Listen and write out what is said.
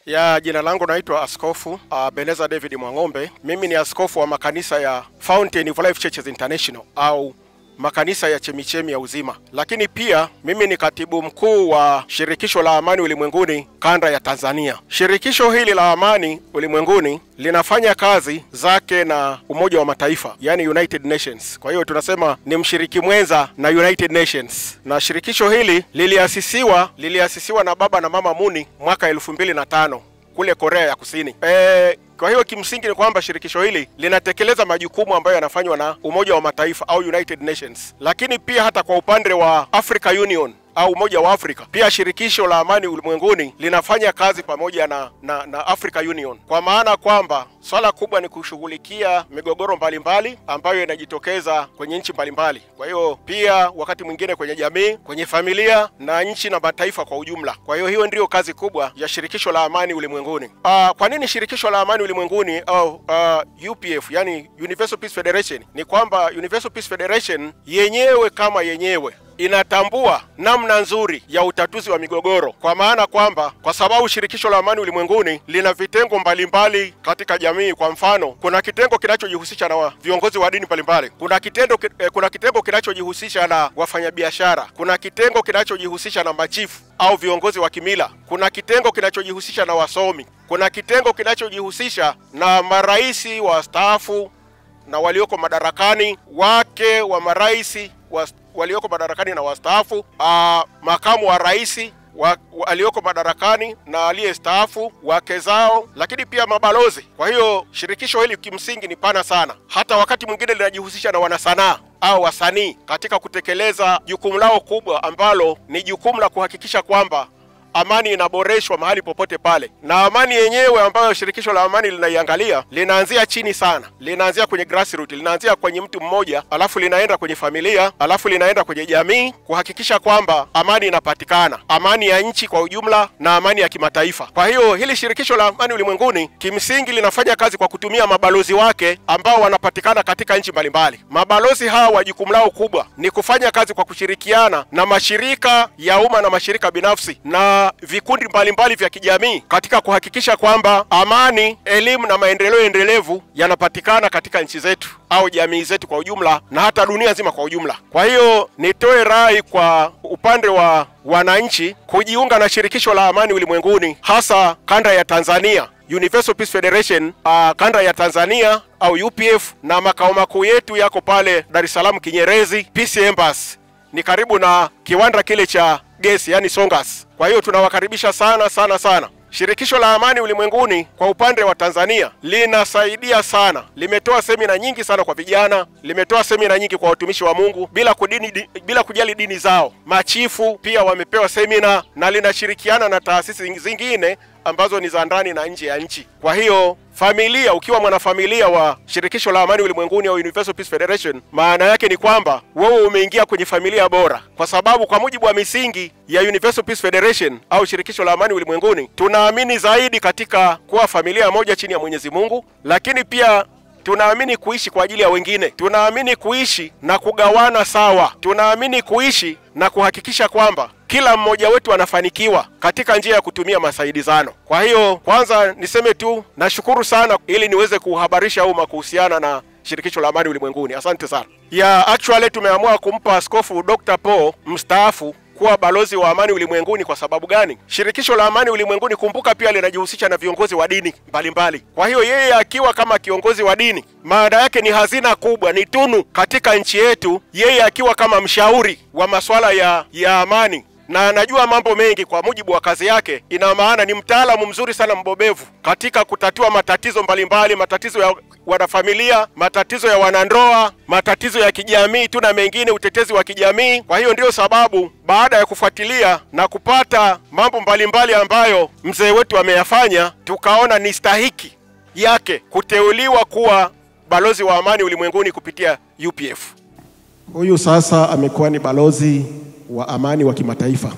Ya jina langu naitwa Askofu Beneza David Mwangombe. Mimi ni askofu wa makanisa ya Fountain of Life Churches International au makanisa ya chemichemi ya uzima. Lakini pia mimi ni katibu mkuu wa Shirikisho la Amani Ulimwenguni kanda ya Tanzania. Shirikisho hili la Amani Ulimwenguni linafanya kazi zake na Umoja wa Mataifa, yani United Nations. Kwa hiyo tunasema ni mshiriki mwenza na United Nations. Na shirikisho hili liliasisiwa na Baba na Mama Moon mwaka 2005 kule Korea ya Kusini. Kwa hiyo kimsingi ni kwamba shirikisho hili linatekeleza majukumu ambayo yanafanywa na Umoja wa Mataifa au United Nations. Lakini pia hata kwa upande wa Africa Union au Umoja wa Afrika, pia Shirikisho la Amani Ulimwenguni linafanya kazi pamoja na Africa Union. Kwa maana kwamba swala kubwa ni kushughulikia migogoro mbalimbali ambayo inajitokeza kwenye nchi mbalimbali. Kwa hiyo pia wakati mwingine kwenye jamii, kwenye familia na nchi na mataifa kwa ujumla. Kwa hiyo ndio kazi kubwa ya Shirikisho la Amani Ulimwenguni. Kwa nini Shirikisho la Amani Ulimwenguni au UPF, yani Universal Peace Federation? Ni kwamba Universal Peace Federation yenyewe kama yenyewe inatambua namna nzuri ya utatuzi wa migogoro, kwa maana kwamba kwa sababu Shirikisho la Amani Ulimwenguni lina vitengo mbalimbali katika jamii. Kwa mfano, kuna kitengo kinachojihusisha na viongozi wa dini mbalimbali, kuna kitengo kinachojihusisha na wafanyabiashara, kuna kitengo kinachojihusisha na machifu au viongozi wa kimila, kuna kitengo kinachojihusisha na wasomi, kuna kitengo kinachojihusisha na maraisi wastaafu na walioko madarakani, wake wa maraisi walioko madarakani na wastaafu, makamu wa rais walioko madarakani na aliyestaafu, wake zao, lakini pia mabalozi. Kwa hiyo shirikisho hili kimsingi ni pana sana. Hata wakati mwingine linajihusisha na wanasanaa au wasanii katika kutekeleza jukumu lao kubwa ambalo ni jukumu la kuhakikisha kwamba amani inaboreshwa mahali popote pale. Na amani yenyewe ambayo Shirikisho la Amani linaiangalia linaanzia chini sana. Linaanzia kwenye grassroots, linaanzia kwenye mtu mmoja, alafu linaenda kwenye familia, alafu linaenda kwenye jamii, kuhakikisha kwamba amani inapatikana, amani ya nchi kwa ujumla na amani ya kimataifa. Kwa hiyo hili Shirikisho la Amani Ulimwenguni kimsingi linafanya kazi kwa kutumia mabalozi wake ambao wanapatikana katika nchi mbalimbali. Mabalozi hawa jukumu lao kubwa ni kufanya kazi kwa kushirikiana na mashirika ya umma na mashirika binafsi na vikundi mbalimbali vya kijamii katika kuhakikisha kwamba amani, elimu na maendeleo endelevu yanapatikana katika nchi zetu au jamii zetu kwa ujumla na hata dunia nzima kwa ujumla. Kwa hiyo nitoe rai kwa upande wa wananchi kujiunga na Shirikisho la Amani Ulimwenguni, hasa kanda ya Tanzania, Universal Peace Federation kanda ya Tanzania au UPF, na makao makuu yetu yako pale Dar es Salaam Kinyerezi Peace Embassy, ni karibu na kiwanda kile cha gesi, yani Songas. Kwa hiyo tunawakaribisha sana. Shirikisho la Amani Ulimwenguni kwa upande wa Tanzania linasaidia sana. Limetoa semina nyingi sana kwa vijana, limetoa semina nyingi kwa watumishi wa Mungu bila kujali dini zao. Machifu pia wamepewa semina, na linashirikiana na taasisi zingine ambazo ni za ndani na nje ya nchi. Kwa hiyo familia, ukiwa mwanafamilia wa Shirikisho la Amani Ulimwenguni au Universal Peace Federation, maana yake ni kwamba wewe umeingia kwenye familia bora, kwa sababu kwa mujibu wa misingi ya Universal Peace Federation au Shirikisho la Amani Ulimwenguni, tunaamini zaidi katika kuwa familia moja chini ya Mwenyezi Mungu, lakini pia tunaamini kuishi kwa ajili ya wengine. Tunaamini kuishi na kugawana sawa. Tunaamini kuishi na kuhakikisha kwamba kila mmoja wetu anafanikiwa katika njia ya kutumia masaidizano. Kwa hiyo kwanza niseme tu nashukuru sana ili niweze kuhabarisha umma kuhusiana na Shirikisho la Amani Ulimwenguni. Asante sana. Actually tumeamua kumpa Askofu Dr. Paul mstaafu kuwa balozi wa amani ulimwenguni. Kwa sababu gani? Shirikisho la Amani Ulimwenguni, kumbuka, pia linajihusisha na viongozi wa dini mbalimbali. Kwa hiyo yeye akiwa kama kiongozi wa dini, maana yake ni hazina kubwa, ni tunu katika nchi yetu. Yeye akiwa kama mshauri wa masuala ya amani na anajua mambo mengi kwa mujibu wa kazi yake, ina maana ni mtaalamu mzuri sana, mbobevu katika kutatua matatizo mbalimbali, matatizo ya wanafamilia, matatizo ya wanandoa, matatizo ya kijamii, tuna mengine, utetezi wa kijamii. Kwa hiyo ndio sababu baada ya kufuatilia na kupata mambo mbalimbali ambayo mzee wetu ameyafanya, tukaona ni stahiki yake kuteuliwa kuwa balozi wa amani ulimwenguni kupitia UPF. Huyu sasa amekuwa ni balozi wa amani wa kimataifa.